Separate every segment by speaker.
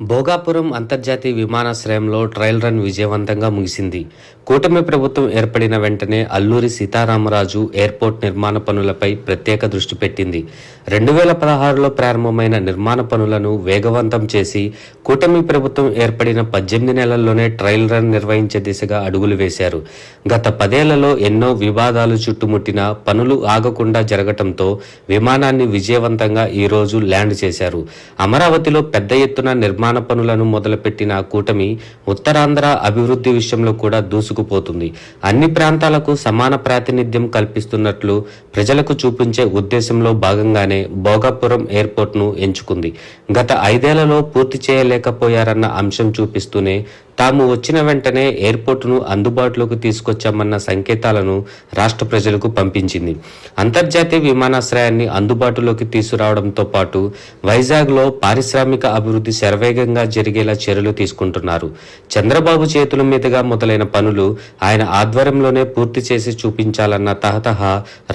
Speaker 1: భోగాపురం అంతర్జాతీయ విమానాశ్రయంలో trial run విజయవంతంగా ముగిసింది. కూటమి ప్రభుత్వం ఏర్పడిన వెంటనే అల్లూరి సీతారామరాజు ఎయిర్పోర్ట్ నిర్మాణ పనులపై ప్రత్యేక దృష్టి పెట్టింది. 2016లో ప్రారంభమైన నిర్మాణ పనులను వేగవంతం చేసి కూటమి ప్రభుత్వం ఏర్పడిన 18 నెలల్లోనే ట్రయల్ రన్ నిర్వహించే దిశగా అడుగులు వేశారు. గత 10 ఏళ్లలో ఎన్నో వివాదాలు చుట్టుముట్టిన పనులు ఆగకుండా జరగటంతో విమానాన్ని విజయవంతంగా ఈరోజు ల్యాండ్ చేశారు. అమరావతిలో పెద్ద ఎత్తున నిర్మాణ పనులను మొదలుపెట్టిన కూటమి ఉత్తరాంధ్ర అభివృద్ధి విషయంలో కూడా దూసుకుపోతుంది. అన్ని ప్రాంతాలకు సమాన ప్రాతినిధ్యం కల్పిస్తున్నట్లు ప్రజలకు చూపించే ఉద్దేశంలో భాగంగానే భోగాపురం ఎయిర్పోర్ట్ను ఎంచుకుంది. గత 5 ఏళ్లలో పూర్తి చేయలేకపోయారన్న అంశం చూపిస్తూనే తాము వచ్చిన వెంటనే ఎయిర్పోర్టును అందుబాటులోకి తీసుకొచ్చామన్న సంకేతాలను రాష్ట్ర ప్రజలకు పంపించింది. అంతర్జాతీయ విమానాశ్రయాన్ని అందుబాటులోకి తీసుకురావడంతో పాటు వైజాగ్లో పారిశ్రామిక అభివృద్ధి శరవేగంగా జరిగేలా చర్యలు తీసుకుంటున్నారు. చంద్రబాబు చేతుల మీదుగా మొదలైన పనులు ఆయన ఆధ్వర్యంలోనే పూర్తి చేసి చూపించాలన్న తహతహ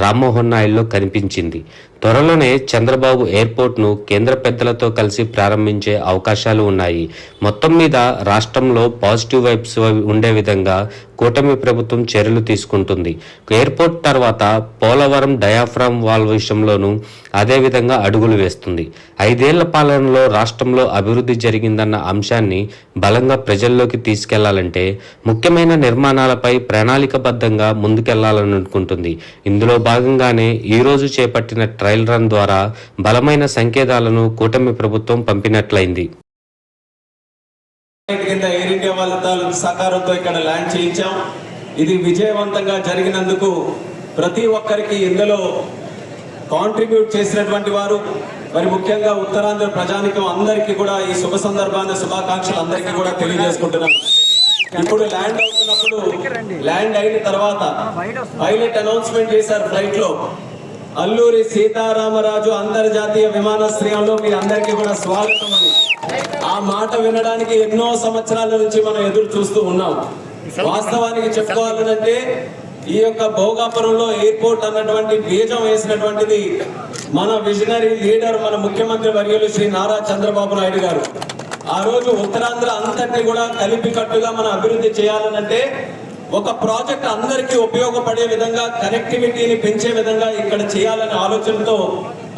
Speaker 1: రామ్మోహన్ నాయుడులో కనిపించింది. త్వరలోనే చంద్రబాబు ఎయిర్పోర్ట్ను కేంద్ర పెద్దలతో కలిసి ప్రారంభించే అవకాశాలు ఉన్నాయి. మొత్తం మీద రాష్ట్రంలో పాజిటివ్ వైబ్స్ ఉండే విధంగా కూటమి ప్రభుత్వం చర్యలు తీసుకుంటుంది. ఎయిర్పోర్ట్ తర్వాత పోలవరం డయాఫ్రామ్ వాల్ విషయంలోనూ అదేవిధంగా అడుగులు వేస్తుంది. 5 ఏళ్ల పాలనలో రాష్ట్రంలో అభివృద్ధి జరిగిందన్న అంశాన్ని బలంగా ప్రజల్లోకి తీసుకెళ్లాలంటే ముఖ్యమైన నిర్మాణాలపై ప్రణాళికబద్ధంగా ముందుకెళ్లాలని అనుకుంటుంది. ఇందులో భాగంగానే ఈరోజు చేపట్టిన ట్రయల్ రన్ ద్వారా బలమైన సంకేతాలను కూటమి ప్రభుత్వం పంపినట్లయింది.
Speaker 2: కింద ఎయిర్ ఇండియా వాళ్ళ సహకారంతో ఇక్కడ ల్యాండ్ చేయించాం. ఇది విజయవంతంగా జరిగినందుకు ప్రతి ఒక్కరికి ఇందులో కాంట్రిబ్యూట్ చేసినటువంటి వారు మరి ముఖ్యంగా ఉత్తరాంధ్ర ప్రజానికం అందరికీ కూడా ఈ శుభ సందర్భాన్ని శుభాకాంక్షలు అందరికీ కూడా తెలియజేసుకుంటున్నాను. ఇప్పుడు ల్యాండ్ అవుతున్నప్పుడు ల్యాండ్ అయిన తర్వాత పైలట్ అనౌన్స్మెంట్ చేశారు ఫ్లైట్ లో, అల్లూరి సీతారామరాజు అంతర్జాతీయ విమానాశ్రయంలో మీ అందరికీ కూడా స్వాగతం అని. ఆ మాట వినడానికి ఎన్నో సంవత్సరాల నుంచి మనం ఎదురు చూస్తూ ఉన్నాం. వాస్తవానికి చెప్పుకోవాలంటే ఈ యొక్క భోగాపురంలో ఎయిర్పోర్ట్ అన్నటువంటి బీజం వేసినటువంటిది మన విజనరీ లీడర్, మన ముఖ్యమంత్రి వర్యులు శ్రీ నారా చంద్రబాబు నాయుడు గారు. ఆ రోజు ఉత్తరాంధ్ర అంతటిని కూడా కలిపి కట్టుగా మనం అభివృద్ధి చేయాలనంటే ఒక ప్రాజెక్ట్ అందరికీ ఉపయోగపడే విధంగా, కనెక్టివిటీని పెంచే విధంగా ఇక్కడ చేయాలనే ఆలోచనతో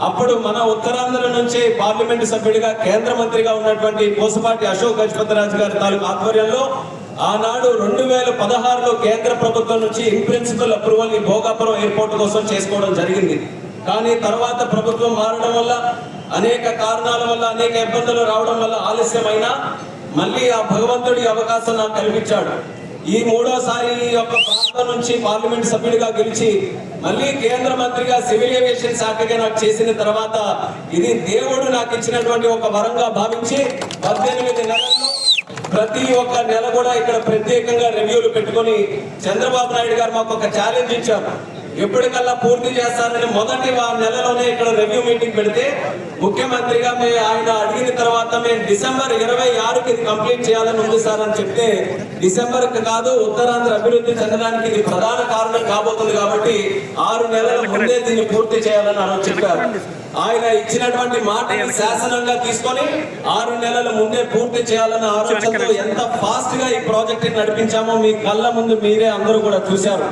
Speaker 2: అప్పుడు మన ఉత్తరాంధ్ర నుంచి పార్లమెంటు సభ్యుడిగా కేంద్ర మంత్రిగా ఉన్నటువంటి కోసపాటి అశోక్ గజపతిరాజు గారి తాలూకు ఆధ్వర్యంలో ఆనాడు 2016లో కేంద్ర ప్రభుత్వం నుంచి ఇన్ ప్రిన్సిపల్ అప్రూవల్ ఈ భోగాపురం ఎయిర్పోర్ట్ కోసం చేసుకోవడం జరిగింది. కానీ తర్వాత ప్రభుత్వం మారడం వల్ల, అనేక కారణాల వల్ల, అనేక ఇబ్బందులు రావడం వల్ల ఆలస్యమైనా మళ్ళీ ఆ భగవంతుడి అవకాశం నాకు కల్పించాడు. ఈ 3వసారి ఈ యొక్క ప్రాంతం నుంచి పార్లమెంట్ సభ్యుడిగా గెలిచి మళ్ళీ కేంద్ర మంత్రిగా సివిల్ ఏవియేషన్ శాఖగా నాకు చేసిన తర్వాత ఇది దేవుడు నాకు ఇచ్చినటువంటి ఒక వరంగా భావించి 18 నెలల్లో ప్రతి ఒక్క నెల కూడా ఇక్కడ ప్రత్యేకంగా రివ్యూలు పెట్టుకొని చంద్రబాబు నాయుడు గారు మాకు ఒక ఛాలెంజ్ ఇచ్చారు. ఎప్పటికల్లా పూర్తి చేస్తారని మొదటి నెలలోనే ఇక్కడ రివ్యూ మీటింగ్ పెడితే ముఖ్యమంత్రిగా ఆయన అడిగిన తర్వాత మేము డిసెంబర్ 26కి ఇది కంప్లీట్ చేయాలని ఉంది సార్ అని చెప్తే, డిసెంబర్కి కాదు ఉత్తరాంధ్ర అభివృద్ధి చెందడానికి ఇది ప్రధాన కారణం కాబోతుంది కాబట్టి 6 నెలల ముందే దీన్ని పూర్తి చేయాలని చెప్పారు. ఆయన ఇచ్చినటువంటి మాటని శాసనంగా తీసుకొని 6 నెలల ముందే పూర్తి చేయాలన్న ఆలోచనతో ఎంత ఫాస్ట్ గా ఈ ప్రాజెక్ట్ నడిపించామో మీ కళ్ళ ముందు మీరే అందరూ కూడా చూశారు.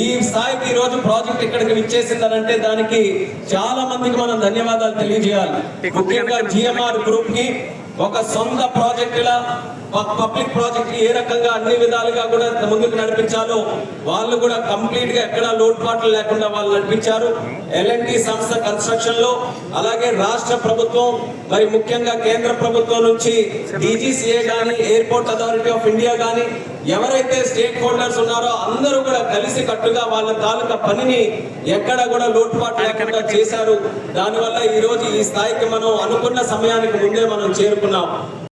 Speaker 2: ఈ స్థాయికి ఈ రోజు ప్రాజెక్ట్ ఇక్కడికి విచ్చేసిందనంటే దానికి చాలా మందికి మనం ధన్యవాదాలు తెలియజేయాలి. ముఖ్యంగా జిఎంఆర్ గ్రూప్ కి ఒక సొంత ప్రాజెక్టులా పబ్లిక్ ప్రాజెక్ట్ ఏ రకంగా అన్ని విధాలుగా కూడా ముందుకు నడిపించాలో వాళ్ళు కూడా కంప్లీట్ గా ఎక్కడా లోటుపాట్లు లేకుండా వాళ్ళు నడిపించారు. ఎల్ఎన్టీ సంస్థ కన్స్ట్రక్షన్ లో, అలాగే రాష్ట్ర ప్రభుత్వం మరి ముఖ్యంగా కేంద్ర ప్రభుత్వం నుంచి డీజీసీఏ గానీ, ఎయిర్పోర్ట్ అథారిటీ ఆఫ్ ఇండియా గానీ ఎవరైతే స్టేక్ హోల్డర్స్ ఉన్నారో అందరూ కూడా కలిసి కట్టుగా వాళ్ళ తాలూకా పనిని ఎక్కడ కూడా లోటుపాటు లేకుండా చేశారు. దానివల్ల ఈ రోజు ఈ స్థాయికి మనం అనుకున్న సమయానికి ముందే మనం చేరుకున్నాం.